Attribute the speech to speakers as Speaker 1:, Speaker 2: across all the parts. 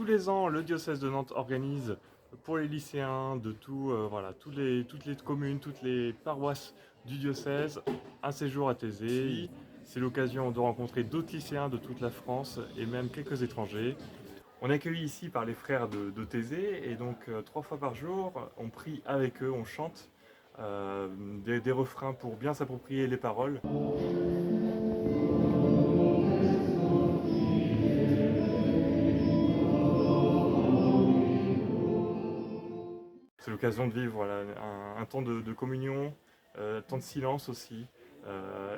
Speaker 1: tous les ans, le diocèse de Nantes organise pour les lycéens de toutes les communes, toutes les paroisses du diocèse, un séjour à Thésée. C'est l'occasion de rencontrer d'autres lycéens de toute la France et même quelques étrangers. On est accueillis ici par les frères de Thésée et donc 3 fois par jour, on prie avec eux, on chante des refrains pour bien s'approprier les paroles. C'est l'occasion de vivre un temps de communion, un temps de silence aussi.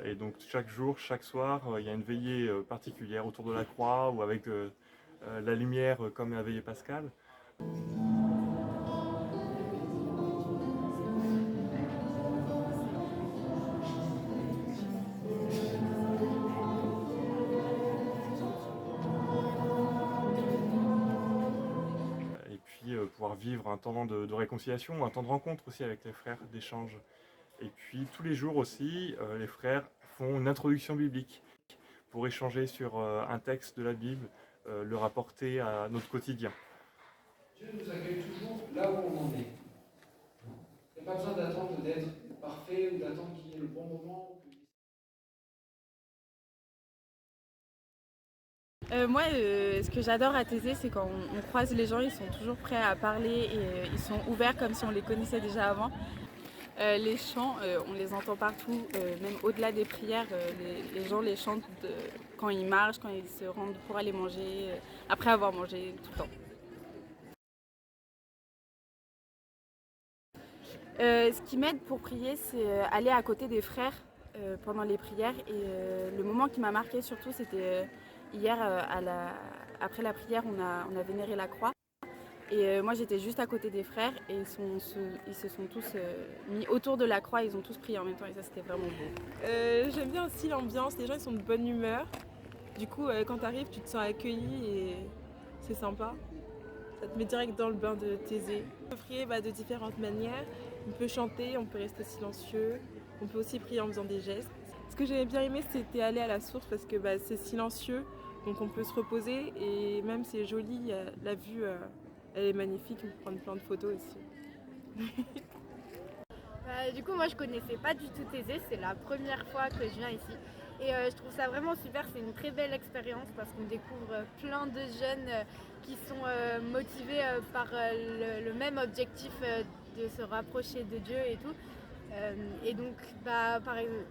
Speaker 1: Et donc chaque jour, chaque soir, il y a une veillée particulière autour de la croix ou avec la lumière comme la veillée pascale. Et puis pouvoir vivre un temps de réconciliation, un temps de rencontre aussi avec les frères, d'échange. Et puis tous les jours aussi, les frères font une introduction biblique pour échanger sur un texte de la Bible, le rapporter à notre quotidien.
Speaker 2: Dieu nous accueille toujours là où on en est. Il n'y a pas besoin d'attendre d'être parfait ou d'attendre qu'il y ait le bon moment.
Speaker 3: Ce que j'adore à Thésée, c'est quand on croise les gens, ils sont toujours prêts à parler et ils sont ouverts comme si on les connaissait déjà avant. Les chants, on les entend partout, même au-delà des prières, les gens les chantent quand ils marchent, quand ils se rendent pour aller manger, après avoir mangé, tout le temps. Ce qui m'aide pour prier, c'est aller à côté des frères pendant les prières. Et le moment qui m'a marqué surtout, c'était hier, après la prière, on a vénéré la croix. Et moi, j'étais juste à côté des frères et ils se sont tous mis autour de la croix, ils ont tous prié en même temps et ça, c'était vraiment beau.
Speaker 4: J'aime bien aussi l'ambiance, les gens ils sont de bonne humeur. Du coup, quand tu arrives, tu te sens accueilli et c'est sympa. Ça te met direct dans le bain de Thésée. On peut prier de différentes manières. On peut chanter, on peut rester silencieux. On peut aussi prier en faisant des gestes. Ce que j'avais bien aimé, c'était aller à la source parce que c'est silencieux. Donc on peut se reposer et même c'est joli. La vue, elle est magnifique. On peut prendre plein de photos aussi.
Speaker 5: Du coup, moi je connaissais pas du tout Thésée, c'est la première fois que je viens ici. Et je trouve ça vraiment super, c'est une très belle expérience parce qu'on découvre plein de jeunes qui sont motivés par le même objectif de se rapprocher de Dieu et tout. Et donc, par exemple,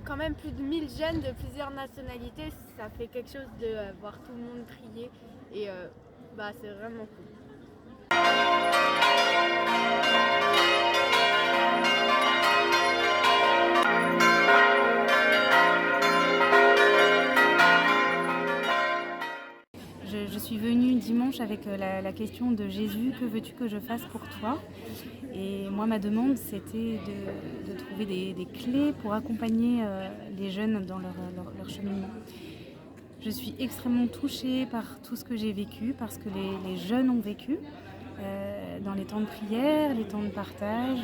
Speaker 5: quand même plus de 1000 jeunes de plusieurs nationalités, ça fait quelque chose de voir tout le monde prier et c'est vraiment cool.
Speaker 6: Je suis venue dimanche avec la question de Jésus, que veux-tu que je fasse pour toi? Et moi, ma demande, c'était de trouver des clés pour accompagner les jeunes dans leur cheminement. Je suis extrêmement touchée par tout ce que j'ai vécu, parce que les jeunes ont vécu dans les temps de prière, les temps de partage,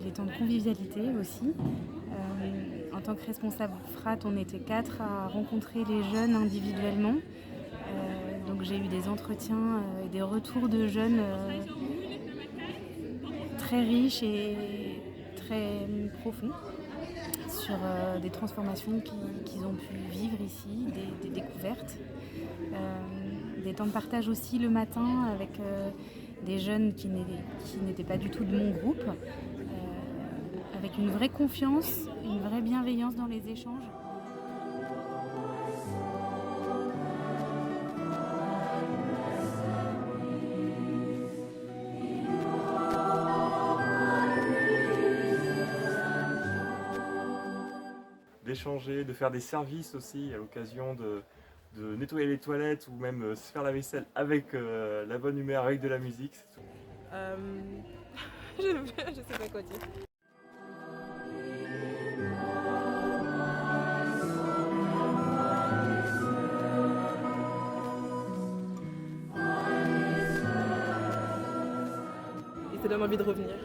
Speaker 6: les temps de convivialité aussi. En tant que responsable FRAT, on était 4 à rencontrer les jeunes individuellement. Donc j'ai eu des entretiens et des retours de jeunes très riches et très profonds sur des transformations qu'ils ont pu vivre ici, des découvertes. Des temps de partage aussi le matin avec des jeunes qui n'étaient pas du tout de mon groupe. Avec une vraie confiance, une vraie bienveillance dans les échanges.
Speaker 1: D'échanger, de faire des services aussi à l'occasion de nettoyer les toilettes ou même se faire la vaisselle avec la bonne humeur, avec de la musique.
Speaker 4: Je sais pas quoi dire. Et ça donne envie de revenir.